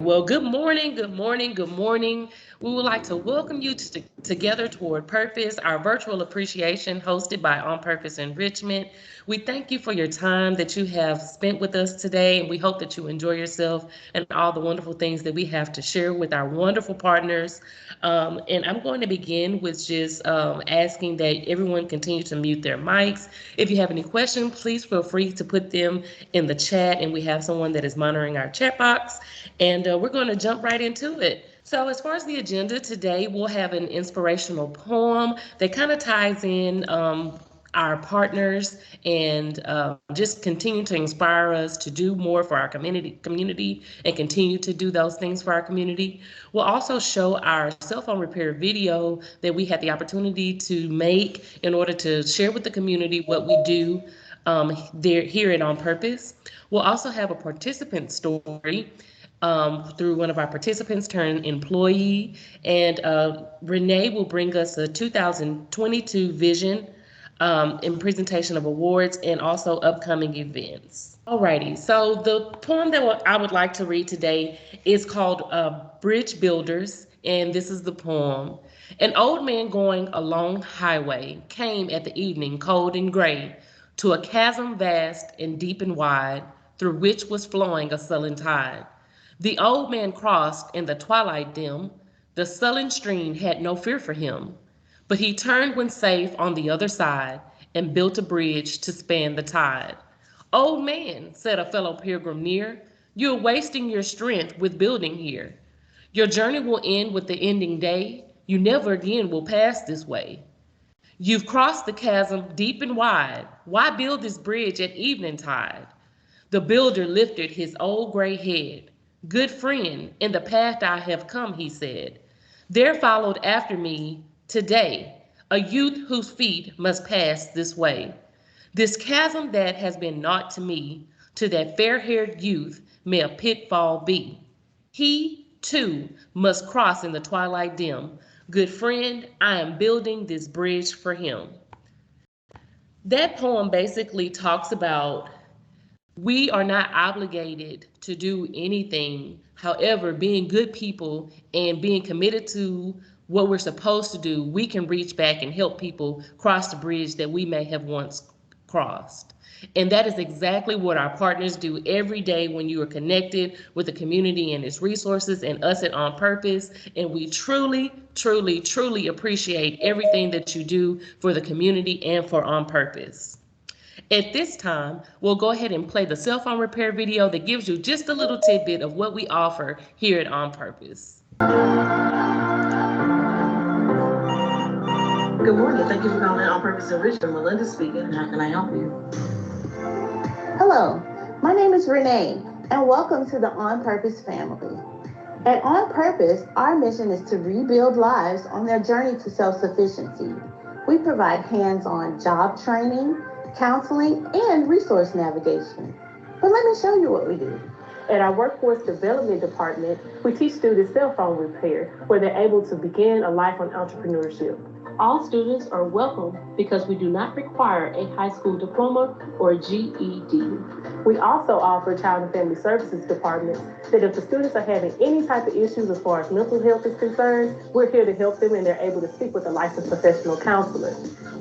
Well, good morning, good morning, good morning. We would like to welcome you to Together Toward Purpose, our virtual appreciation hosted by On Purpose Enrichment. We thank you for your time that you have spent with us today, and we hope that you enjoy yourself and all the wonderful things that we have to share with our wonderful partners. And I'm going to begin with just asking that everyone continue to mute their mics. If you have any questions, please feel free to put them in the chat, and we have someone that is monitoring our chat box. And we're going to jump right into it. So, as far as the agenda today, we'll have an inspirational poem that kind of ties in our partners and just continue to inspire us to do more for our community and continue to do those things for our community. We'll also show our cell phone repair video that we had the opportunity to make in order to share with the community what we do there here at On Purpose. We'll also have a participant story through one of our participants turned employee. And Renee will bring us a 2022 vision in presentation of awards and also upcoming events. Alrighty, so the poem that I would like to read today is called Bridge Builders, and this is the poem. An old man going a long highway came at the evening, cold and gray, to a chasm vast and deep and wide, through which was flowing a sullen tide. The old man crossed in the twilight dim. The sullen stream had no fear for him. But he turned when safe on the other side and built a bridge to span the tide. Old man, said a fellow pilgrim near, you're wasting your strength with building here. Your journey will end with the ending day. You never again will pass this way. You've crossed the chasm deep and wide. Why build this bridge at evening tide? The builder lifted his old gray head. Good friend, in the path I have come, he said. There followed after me today a youth whose feet must pass this way. This chasm that has been naught to me, to that fair-haired youth may a pitfall be. He, too, must cross in the twilight dim. Good friend, I am building this bridge for him. That poem basically talks about we are not obligated to do anything. However, being good people and being committed to what we're supposed to do, we can reach back and help people cross the bridge that we may have once crossed. And that is exactly what our partners do every day when you are connected with the community and its resources and us at On Purpose. And we truly, truly, truly appreciate everything that you do for the community and for On Purpose. At this time, we'll go ahead and play the cell phone repair video that gives you just a little tidbit of what we offer here at On Purpose. Good morning. Thank you for calling On Purpose Enrichment. Melinda speaking. How can I help you? Hello, my name is Renee, and welcome to the On Purpose family. At On Purpose, our mission is to rebuild lives on their journey to self-sufficiency. We provide hands-on job training, counseling, and resource navigation. But let me show you what we do. At our Workforce Development Department, we teach students cell phone repair, where they're able to begin a life on entrepreneurship. All students are welcome because we do not require a high school diploma or GED. We also offer Child and Family Services departments that if the students are having any type of issues as far as mental health is concerned, we're here to help them and they're able to speak with a licensed professional counselor.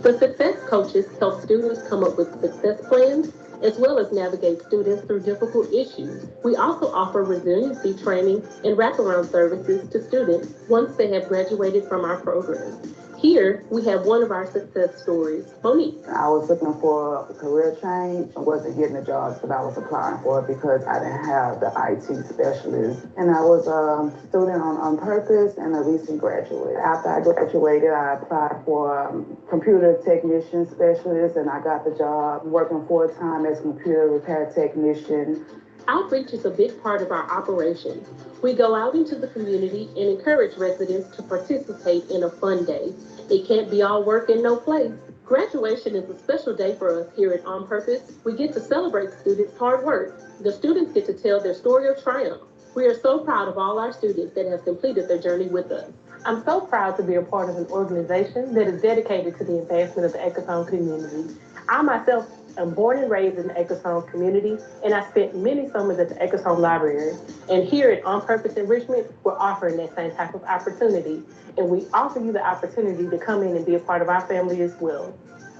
The success coaches help students come up with success plans as well as navigate students through difficult issues. We also offer resiliency training and wraparound services to students once they have graduated from our program. Here, we have one of our success stories, Monique. I was looking for a career change and wasn't getting the jobs that I was applying for because I didn't have the IT specialist. And I was a student on Purpose and a recent graduate. After I graduated, I applied for computer technician specialist and I got the job working full-time as a computer repair technician. Outreach is a big part of our operation. We go out into the community and encourage residents to participate in a fun day. It can't be all work and no play. Graduation is a special day for us here at On Purpose. We get to celebrate students' hard work. The students get to tell their story of triumph. We are so proud of all our students that have completed their journey with us. I'm so proud to be a part of an organization that is dedicated to the advancement of the Eckathon community. I myself I'm born and raised in the Acres Home community, and I spent many summers at the Acres Home Library. And here at On Purpose Enrichment, we're offering that same type of opportunity. And we offer you the opportunity to come in and be a part of our family as well.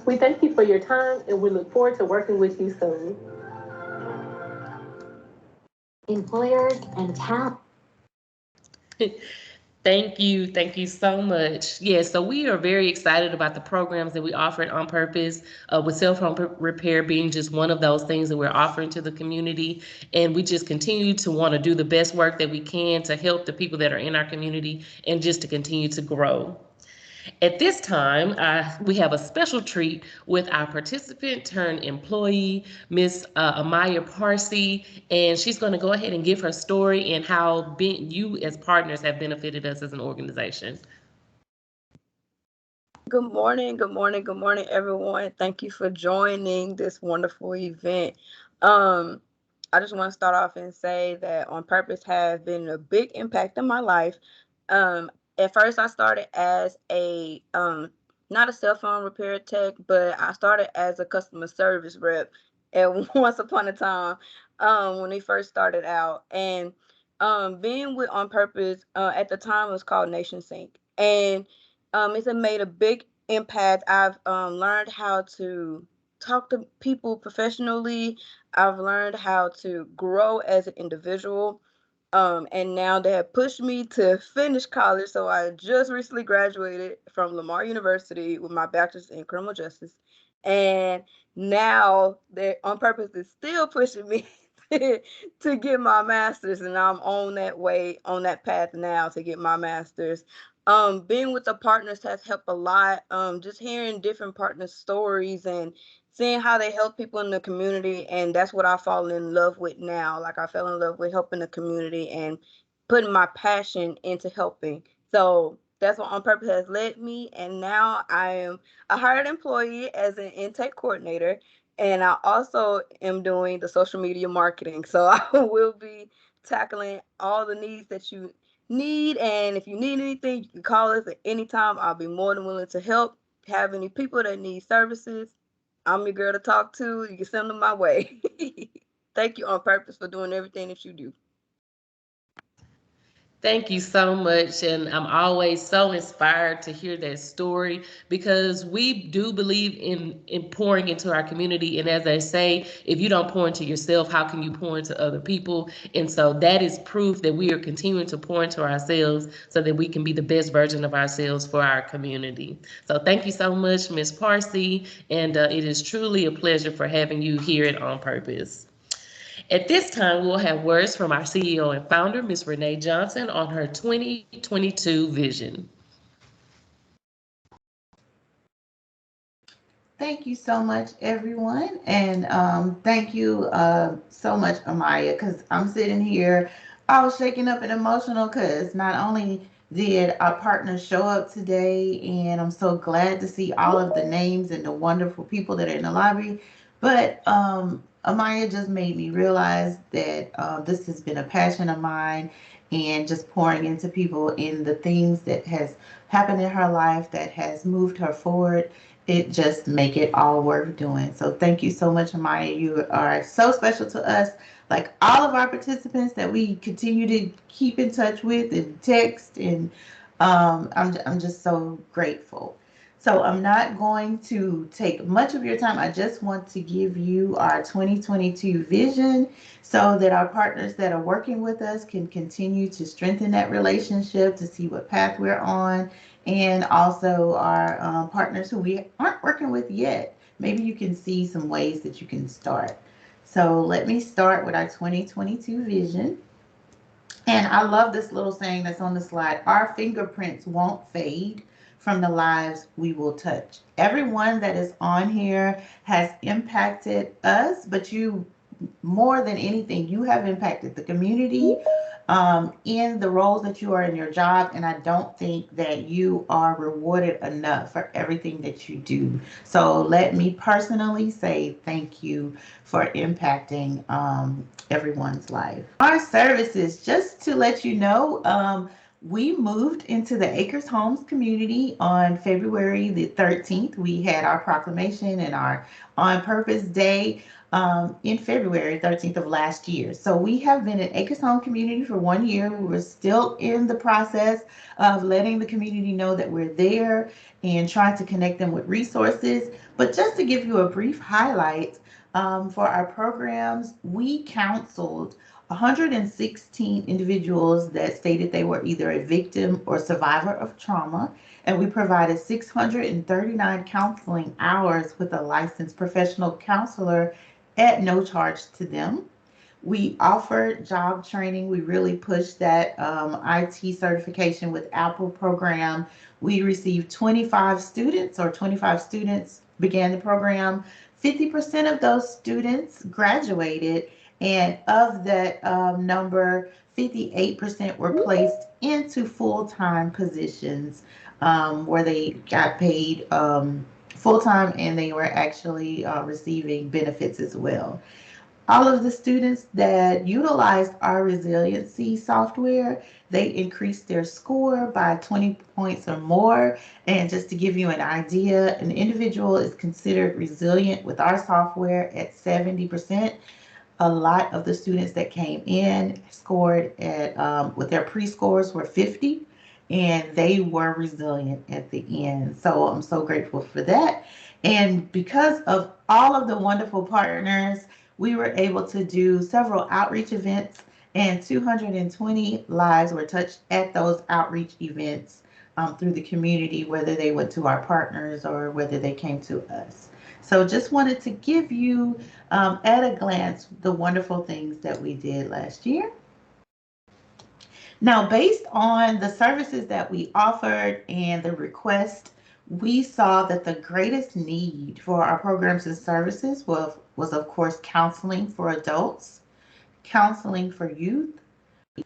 We thank you for your time, and we look forward to working with you soon. Employers and talent. Thank you. Thank you so much. Yeah, so we are very excited about the programs that we offer On Purpose, with self-home repair being just one of those things that we're offering to the community. And we just continue to want to do the best work that we can to help the people that are in our community and just to continue to grow. At this time, we have a special treat with our participant turned employee, Miss Amaya Parsi, and she's going to go ahead and give her story and how you as partners have benefited us as an organization. Good morning, good morning, good morning, everyone. Thank you for joining this wonderful event. I just want to start off and say that On Purpose has been a big impact in my life. At first, I started as a not a cell phone repair tech, but I started as a customer service rep at once upon a time when they first started out. And being with On Purpose at the time was called Nation Sync, and it's made a big impact. I've learned how to talk to people professionally. I've learned how to grow as an individual. And now they have pushed me to finish college. So I just recently graduated from Lamar University with my bachelor's in criminal justice. And now they're On Purpose is still pushing me to get my master's. And I'm on that way, on that path now to get my master's. Being with the partners has helped a lot. Just hearing different partners' stories and seeing how they help people in the community, and that's what I fall in love with now. Like, I fell in love with helping the community and putting my passion into helping. So that's what On Purpose has led me, and now I am a hired employee as an intake coordinator, and I also am doing the social media marketing. So I will be tackling all the needs that you need, and if you need anything, you can call us at any time. I'll be more than willing to help. Have any people that need services, I'm your girl to talk to. You can send them my way. Thank you On Purpose for doing everything that you do. Thank you so much. And I'm always so inspired to hear that story because we do believe in pouring into our community. And as they say, if you don't pour into yourself, how can you pour into other people? And so that is proof that we are continuing to pour into ourselves so that we can be the best version of ourselves for our community. So thank you so much, Ms. Parsi. And it is truly a pleasure for having you here at On Purpose. At this time, we'll have words from our CEO and founder, Ms. Renee Johnson, on her 2022 vision. Thank you so much, everyone. And thank you so much, Amaya, because I'm sitting here all shaken up and emotional because not only did our partners show up today, and I'm so glad to see all of the names and the wonderful people that are in the lobby, but Amaya just made me realize that this has been a passion of mine, and just pouring into people in the things that has happened in her life that has moved her forward. It just make it all worth doing. So thank you so much, Amaya. You are so special to us. Like all of our participants that we continue to keep in touch with and text, and I'm just so grateful. So I'm not going to take much of your time. I just want to give you our 2022 vision so that our partners that are working with us can continue to strengthen that relationship, to see what path we're on, and also our partners who we aren't working with yet. Maybe you can see some ways that you can start. So let me start with our 2022 vision. And I love this little saying that's on the slide: our fingerprints won't fade from the lives we will touch. Everyone that is on here has impacted us, but you, more than anything, you have impacted the community in the roles that you are in your job. And I don't think that you are rewarded enough for everything that you do. So let me personally say thank you for impacting everyone's life. Our services, just to let you know, We moved into the Acres Homes community on February the 13th. We had our proclamation and our On Purpose Day in February 13th of last year. So we have been an Acres Home community for 1 year. We're still in the process of letting the community know that we're there and trying to connect them with resources. But just to give you a brief highlight for our programs, we counseled 116 individuals that stated they were either a victim or survivor of trauma, and we provided 639 counseling hours with a licensed professional counselor at no charge to them. We offered job training. We really pushed that IT certification with Apple program. We received 25 students, or 25 students began the program. 50% of those students graduated, and of that number, 58% were placed into full-time positions where they got paid full-time, and they were actually receiving benefits as well. All of the students that utilized our resiliency software, they increased their score by 20 points or more. And just to give you an idea, an individual is considered resilient with our software at 70%. A lot of the students that came in scored at with their pre-scores were 50, and they were resilient at the end. So I'm so grateful for that. And because of all of the wonderful partners, we were able to do several outreach events, and 220 lives were touched at those outreach events through the community, whether they went to our partners or whether they came to us. So just wanted to give you at a glance the wonderful things that we did last year. Now, based on the services that we offered and the request, we saw that the greatest need for our programs and services was of course, counseling for adults, counseling for youth,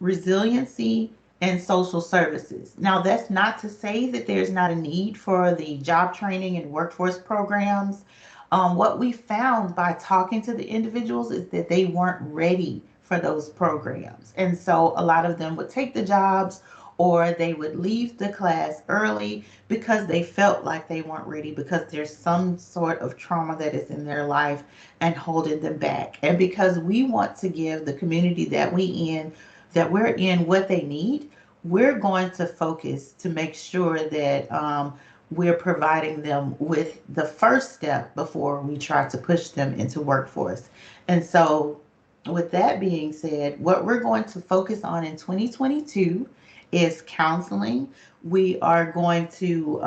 resiliency, and social services. Now, that's not to say that there's not a need for the job training and workforce programs. What we found by talking to the individuals is that they weren't ready for those programs. And so a lot of them would take the jobs, or they would leave the class early because they felt like they weren't ready, because there's some sort of trauma that is in their life and holding them back. And because we want to give the community that we're in what they need, we're going to focus to make sure that we're providing them with the first step before we try to push them into workforce. And so with that being said, what we're going to focus on in 2022 is counseling. We are going to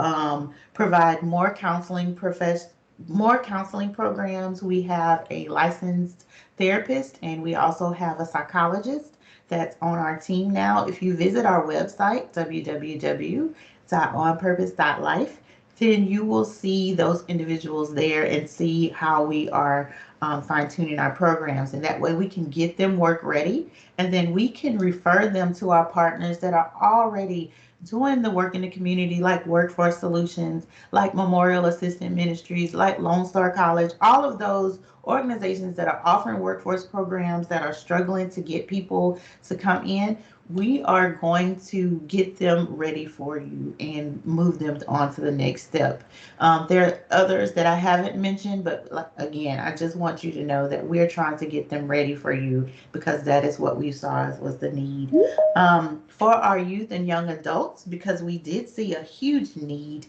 provide more counseling programs. We have a licensed therapist, and we also have a psychologist that's on our team now. If you visit our website, www.onpurpose.life, then you will see those individuals there and see how we are fine-tuning our programs. And that way we can get them work ready, and then we can refer them to our partners that are already doing the work in the community, like Workforce Solutions, like Memorial Assistant Ministries, like Lone Star College, all of those organizations that are offering workforce programs that are struggling to get people to come in. We are going to get them ready for you and move them on to the next step. There are others that I haven't mentioned, but again, I just want you to know that we're trying to get them ready for you, because that is what we saw was the need. For our youth and young adults, because we did see a huge need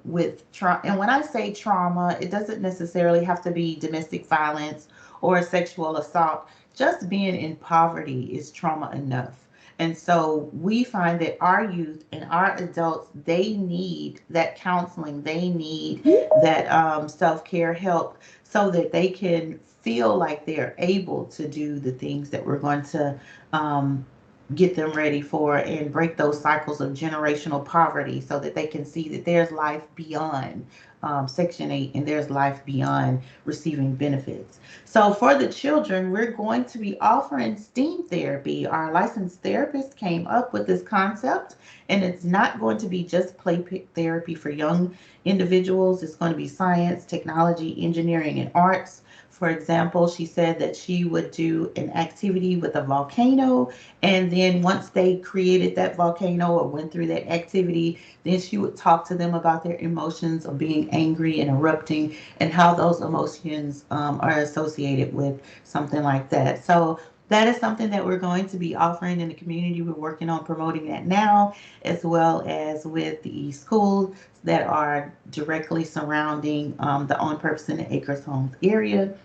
with trauma. And when I say trauma, it doesn't necessarily have to be domestic violence or sexual assault. Just being in poverty is trauma enough. And so we find that our youth and our adults, they need that counseling. They need that self-care help, so that they can feel like they're able to do the things that we're going to get them ready for, and break those cycles of generational poverty, so that they can see that there's life beyond Section 8, and there's life beyond receiving benefits. So for the children, we're going to be offering STEAM therapy. Our licensed therapist came up with this concept, and it's not going to be just play therapy for young individuals. It's going to be science, technology, engineering, and arts For example, she said that she would do an activity with a volcano, and then once they created that volcano or went through that activity, then she would talk to them about their emotions of being angry and erupting and how those emotions are associated with something like that. So that is something that we're going to be offering in the community. We're working on promoting that now, as well as with the schools that are directly surrounding the On Purpose in the Acres Homes area.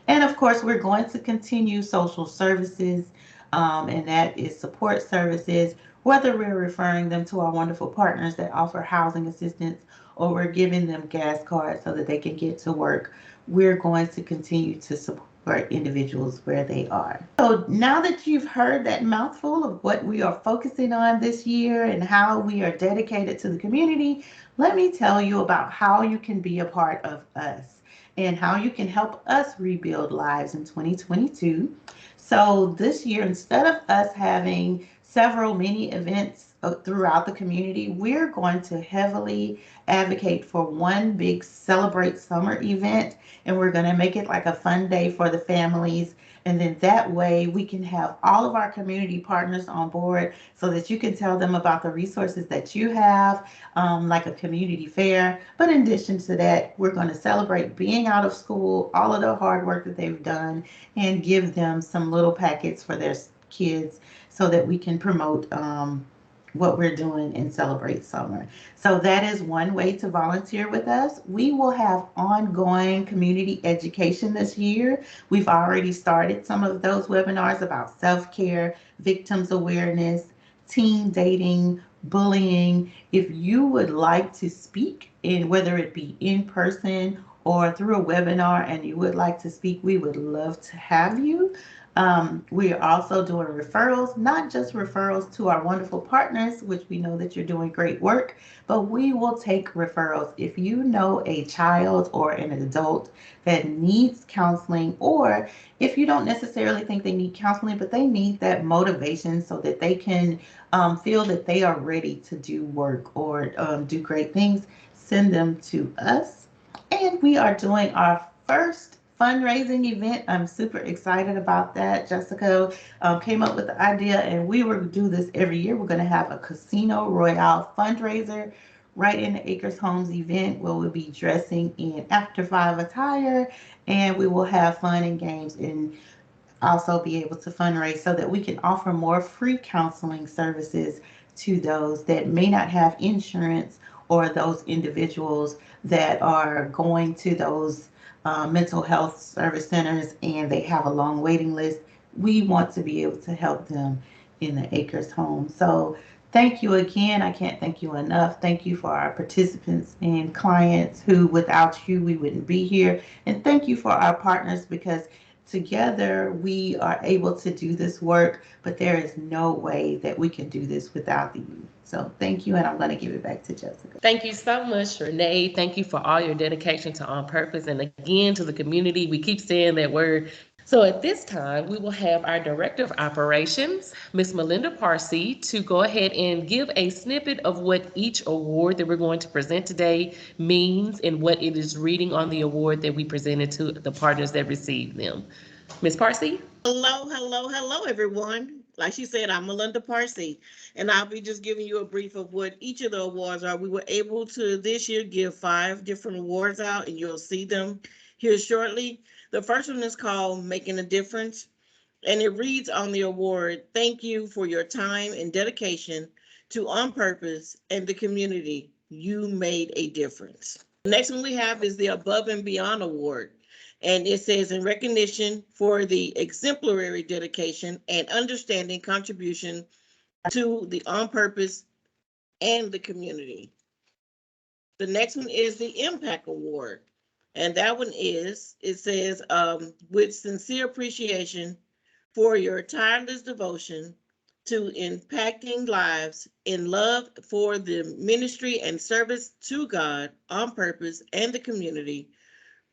And of course, we're going to continue social services, and that is support services, whether we're referring them to our wonderful partners that offer housing assistance or we're giving them gas cards so that they can get to work. We're going to continue to support individuals where they are. So now that you've heard that mouthful of what we are focusing on this year and how we are dedicated to the community, let me tell you about how you can be a part of us and how you can help us rebuild lives in 2022. So this year, instead of us having several mini events throughout the community, we're going to heavily advocate for one big Celebrate Summer event, and we're going to make it like a fun day for the families. And then that way we can have all of our community partners on board so that you can tell them about the resources that you have, like a community fair. But in addition to that, we're going to celebrate being out of school, all of the hard work that they've done, and give them some little packets for their kids so that we can promote what we're doing and celebrate summer. So that is one way to volunteer with us. We will have ongoing community education this year. We've already started some of those webinars about self-care, victims awareness, teen dating, bullying. If you would like to speak, in whether it be in person or through a webinar and you would like to speak, we would love to have you. We are also doing referrals, not just referrals to our wonderful partners, which we know that you're doing great work, but we will take referrals. If you know a child or an adult that needs counseling, or if you don't necessarily think they need counseling, but they need that motivation so that they can feel that they are ready to do work or do great things, send them to us. And we are doing our first fundraising event. I'm super excited about that. Jessica came up with the idea, and we will do this every year. We're going to have a Casino Royale fundraiser right in the Acres Homes event where we'll be dressing in after 5 attire, and we will have fun and games and also be able to fundraise so that we can offer more free counseling services to those that may not have insurance or those individuals that are going to those mental health service centers and they have a long waiting list. We want to be able to help them in the Acres Home. So thank you again. I can't thank you enough. Thank you for our participants and clients who without you we wouldn't be here. And thank you for our partners, because together we are able to do this work, but there is no way that we can do this without you. So thank you, and I'm going to give it back to Jessica. Thank you so much, Renee. Thank you for all your dedication to On Purpose, and again to the community. We keep saying that word. So at this time, we will have our Director of Operations, Ms. Melinda Parsi, to go ahead and give a snippet of what each award that we're going to present today means and what it is reading on the award that we presented to the partners that received them. Ms. Parsi? Hello, everyone. Like she said, I'm Melinda Parsi, and I'll be just giving you a brief of what each of the awards are. We were able to this year give 5 different awards out, and you'll see them here shortly. The first one is called Making a Difference, and it reads on the award, "Thank you for your time and dedication to On Purpose and the community. You made a difference." The next one we have is the Above and Beyond Award. And it says, "In recognition for the exemplary dedication and understanding contribution to the On Purpose and the community." The next one is the Impact Award. And that one is, it says, "With sincere appreciation for your tireless devotion to impacting lives in love for the ministry and service to God, On Purpose, and the community.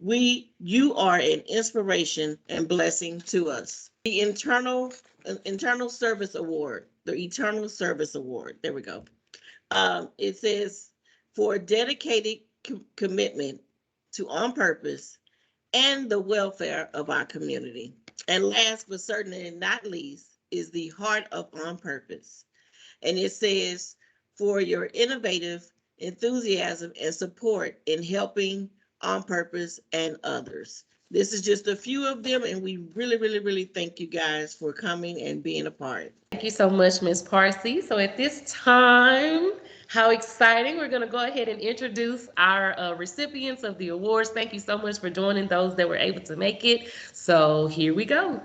You are an inspiration and blessing to us." The Internal Service Award, the Eternal Service Award. There we go. It says, "For dedicated commitment to On Purpose and the welfare of our community. And last but certainly not least is the heart of On Purpose. And it says, for your innovative enthusiasm and support in helping On Purpose and others. This is just a few of them, and we really, really, really thank you guys for coming and being a part. Thank you so much, Ms. Parsley. So at this time, how exciting. We're going to go ahead and introduce our recipients of the awards. Thank you so much for joining those that were able to make it. So here we go.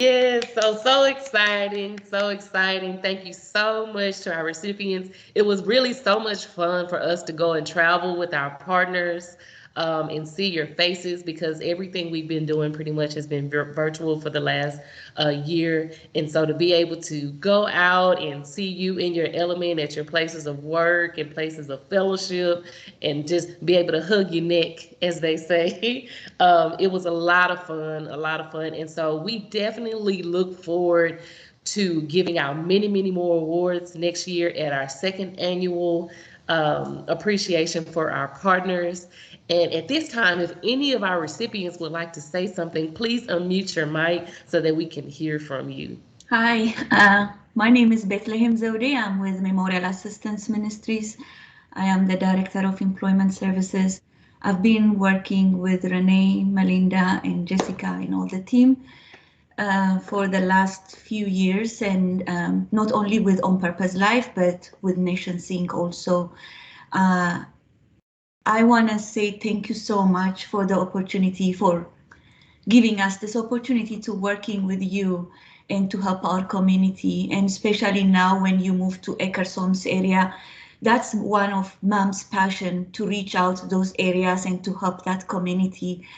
Yes, so exciting, so exciting. Thank you so much to our recipients. It was really so much fun for us to go and travel with our partners and see your faces, because everything we've been doing pretty much has been virtual for the last year. And so to be able to go out and see you in your element at your places of work and places of fellowship and just be able to hug your neck, as they say, it was a lot of fun, a lot of fun. And so we definitely look forward to giving out many, many more awards next year at our second annual appreciation for our partners. And at this time, if any of our recipients would like to say something, please unmute your mic so that we can hear from you. Hi, my name is Bethlehem Zodi. I'm with Memorial Assistance Ministries. I am the Director of Employment Services. I've been working with Renee, Melinda, and Jessica and all the team for the last few years, and not only with On Purpose Life, but with Nation Sync also. I want to say thank you so much for the opportunity, for giving us this opportunity to working with you and to help our community. And especially now when you move to Acres Homes area, that's one of Mom's passion, to reach out to those areas and to help that community.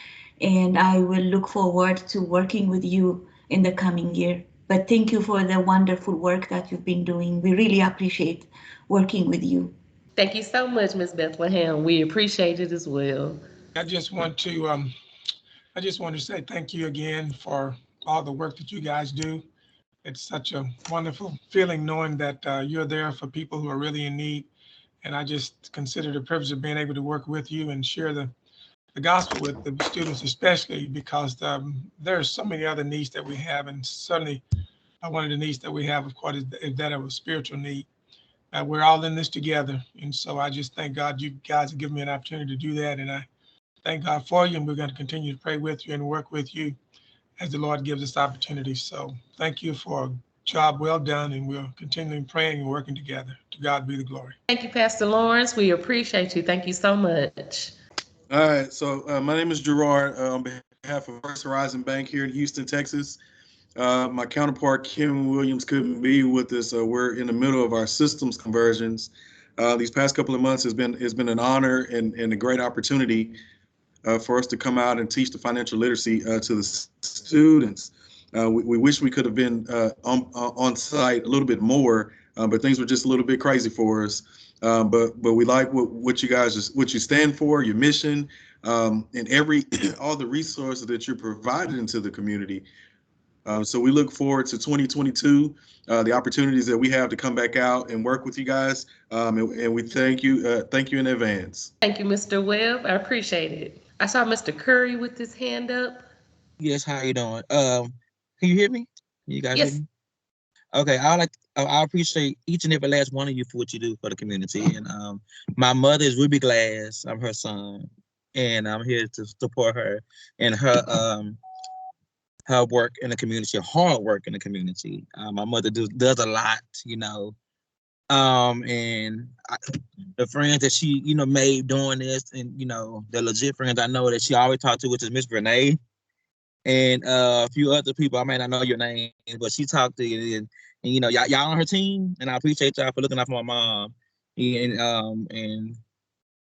And I will look forward to working with you in the coming year. But thank you for the wonderful work that you've been doing. We really appreciate working with you. Thank you so much, Ms. Bethlehem. We appreciate it as well. I just want to say thank you again for all the work that you guys do. It's such a wonderful feeling knowing that you're there for people who are really in need. And I just consider the privilege of being able to work with you and share the gospel with the students, especially because there are so many other needs that we have. And certainly one of the needs that we have, of course, is that of a spiritual need. We're all in this together. And so I just thank God you guys have given me an opportunity to do that. And I thank God for you. And we're going to continue to pray with you and work with you as the Lord gives us opportunities. So thank you for a job well done. And we're continuing praying and working together. To God be the glory. Thank you, Pastor Lawrence. We appreciate you. Thank you so much. All right. So my name is Gerard on behalf of First Horizon Bank here in Houston, Texas. My counterpart, Kim Williams, couldn't be with us. We're in the middle of our systems conversions. These past couple of months has been an honor and a great opportunity for us to come out and teach the financial literacy to the students. We wish we could have been on site a little bit more, but things were just a little bit crazy for us. But we like what you stand for, your mission, and all the resources that you're providing into the community. So we look forward to 2022, the opportunities that we have to come back out and work with you guys. And we thank you in advance. Thank you, Mr. Webb. I appreciate it. I saw Mr. Curry with his hand up. Yes, how you doing? Can you hear me? You guys Yes. hear me? Okay, I appreciate each and every last one of you for what you do for the community. And my mother is Ruby Glass. I'm her son, and I'm here to support her in her work in the community, hard work in the community. My mother does a lot, you know. And the friends that she, you know, made doing this, and you know, the legit friends I know that she always talked to, which is Miss Renee, and a few other people. I may not know your name, but she talked to you, and you know, y'all on her team, and I appreciate y'all for looking out for my mom, and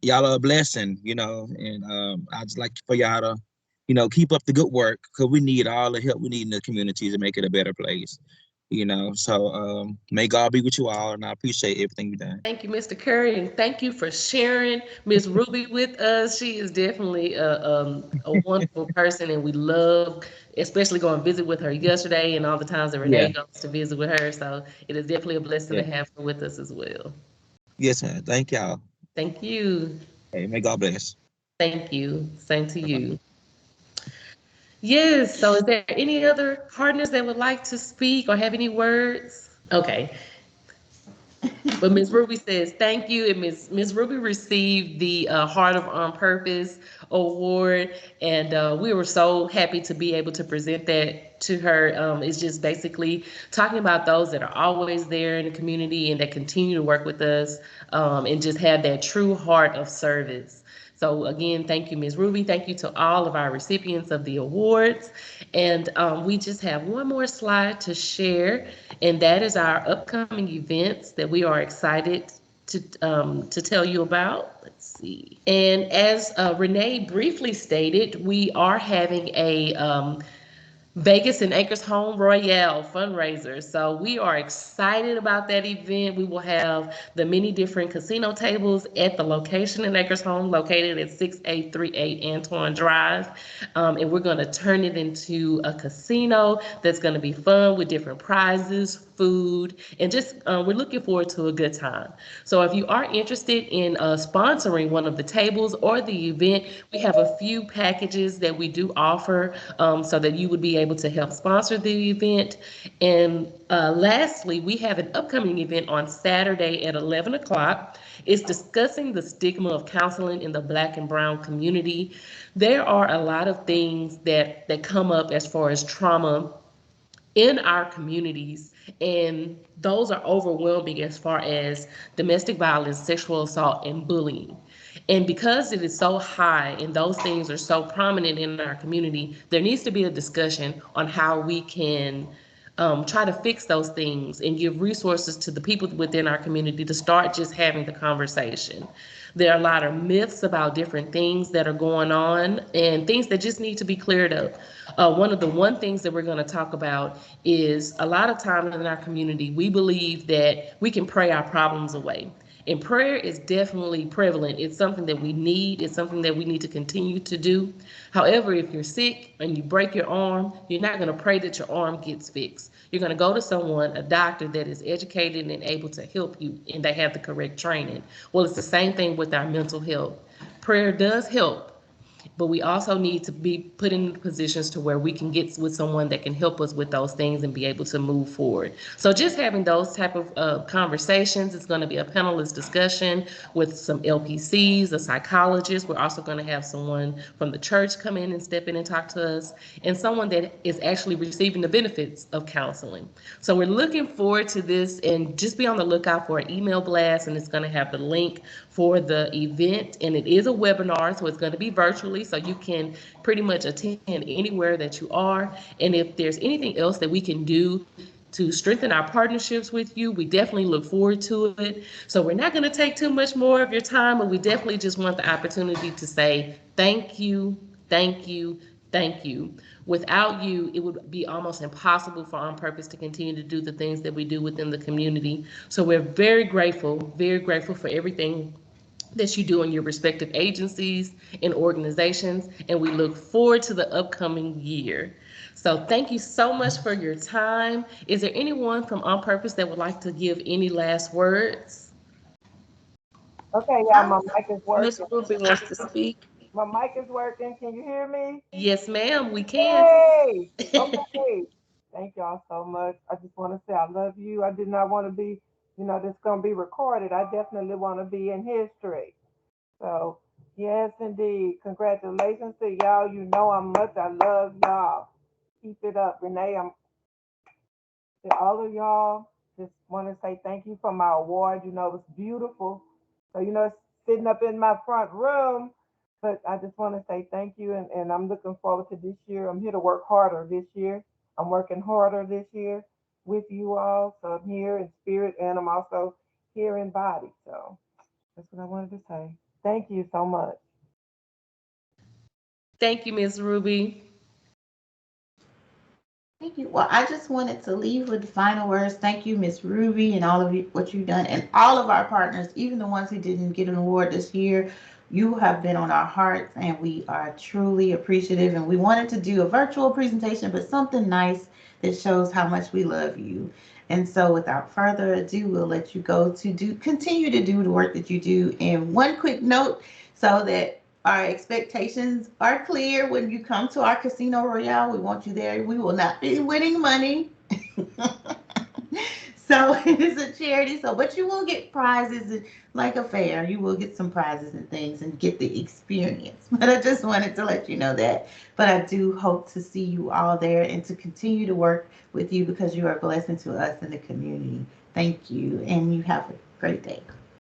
y'all are a blessing, you know, and I just like for y'all to, you know, keep up the good work, because we need all the help we need in the community to make it a better place. You know, so may God be with you all, and I appreciate everything you've done. Thank you, Mr. Curry, and thank you for sharing Miss Ruby with us. She is definitely a wonderful person, and we love, especially going to visit with her yesterday and all the times that Renee goes to visit with her. So it is definitely a blessing to have her with us as well. Yes, sir. Thank y'all. Thank you. Hey, may God bless. Thank you. Same to you. Yes, so is there any other partners that would like to speak or have any words? Okay. But Ms. Ruby says thank you, and Ms. Ruby received the Heart of On Purpose Award, and we were so happy to be able to present that to her. It's just basically talking about those that are always there in the community and that continue to work with us, and just have that true heart of service. So again, thank you, Ms. Ruby. Thank you to all of our recipients of the awards. And we just have one more slide to share, and that is our upcoming events that we are excited to tell you about. Let's see. And as Renee briefly stated, we are having a Vegas and Acres Home Royale fundraiser. So we are excited about that event. We will have the many different casino tables at the location in Acres Home, located at 6838 Antoine Drive. And we're going to turn it into a casino that's going to be fun with different prizes, food, and just we're looking forward to a good time. So if you are interested in sponsoring one of the tables or the event, we have a few packages that we do offer so that you would be able to help sponsor the event. And lastly, we have an upcoming event on Saturday at 11 o'clock. It's discussing the stigma of counseling in the Black and Brown community. There are a lot of things that come up as far as trauma in our communities, and those are overwhelming as far as domestic violence, sexual assault, and bullying. And because it is so high and those things are so prominent in our community, there needs to be a discussion on how we can try to fix those things and give resources to the people within our community to start just having the conversation. There are a lot of myths about different things that are going on and things that just need to be cleared up. One of the things that we're going to talk about is a lot of times in our community, we believe that we can pray our problems away. And prayer is definitely prevalent. It's something that we need. It's something that we need to continue to do. However, if you're sick and you break your arm, you're not going to pray that your arm gets fixed. You're going to go to someone, a doctor that is educated and able to help you, and they have the correct training. Well, it's the same thing with our mental health. Prayer does help, but we also need to be put in positions to where we can get with someone that can help us with those things and be able to move forward. So just having those type of conversations, it's going to be a panelist discussion with some LPCs, a psychologist. We're also going to have someone from the church come in and step in and talk to us, and someone that is actually receiving the benefits of counseling. So we're looking forward to this, and just be on the lookout for an email blast, and it's going to have the link for the event, and it is a webinar, so it's going to be virtually virtually, so you can pretty much attend anywhere that you are. And if there's anything else that we can do to strengthen our partnerships with you, we definitely look forward to it. So we're not going to take too much more of your time, but we definitely just want the opportunity to say thank you, thank you, thank you. Without you, it would be almost impossible for On Purpose to continue to do the things that we do within the community. So we're very grateful for everything that you do in your respective agencies and organizations, and we look forward to the upcoming year. So thank you so much for your time. Is there anyone from On Purpose that would like to give any last words? Okay, yeah, my mic is Miss working. Ruby wants to speak. My mic is working. Can you hear me? Yes, ma'am, we can. Hey, okay. Thank y'all so much. I just want to say I love you. I did not want to be, this going to be recorded. I definitely want to be in history. So, yes, indeed. Congratulations to y'all. You know how much I love y'all. Keep it up, Renee. To all of y'all, just want to say thank you for my award. It was beautiful. So, it's sitting up in my front room. But I just want to say thank you, and I'm looking forward to this year. I'm here to work harder this year. I'm working harder this year with you all. So I'm here in spirit, and I'm also here in body. So that's what I wanted to say. Thank you so much. Thank you, Ms. Ruby. Thank you. Well, I just wanted to leave with the final words. Thank you, Miss Ruby, and all of you, what you've done, and all of our partners, even the ones who didn't get an award this year. You have been on our hearts, and we are truly appreciative. And we wanted to do a virtual presentation, but something nice that shows how much we love you. And so, without further ado, we'll let you go to continue to do the work that you do. And one quick note, so that our expectations are clear when you come to our Casino Royale. We want you there. We will not be winning money. So it is a charity. But you will get prizes like a fair. You will get some prizes and things and get the experience. But I just wanted to let you know that. But I do hope to see you all there and to continue to work with you, because you are a blessing to us in the community. Thank you. And you have a great day.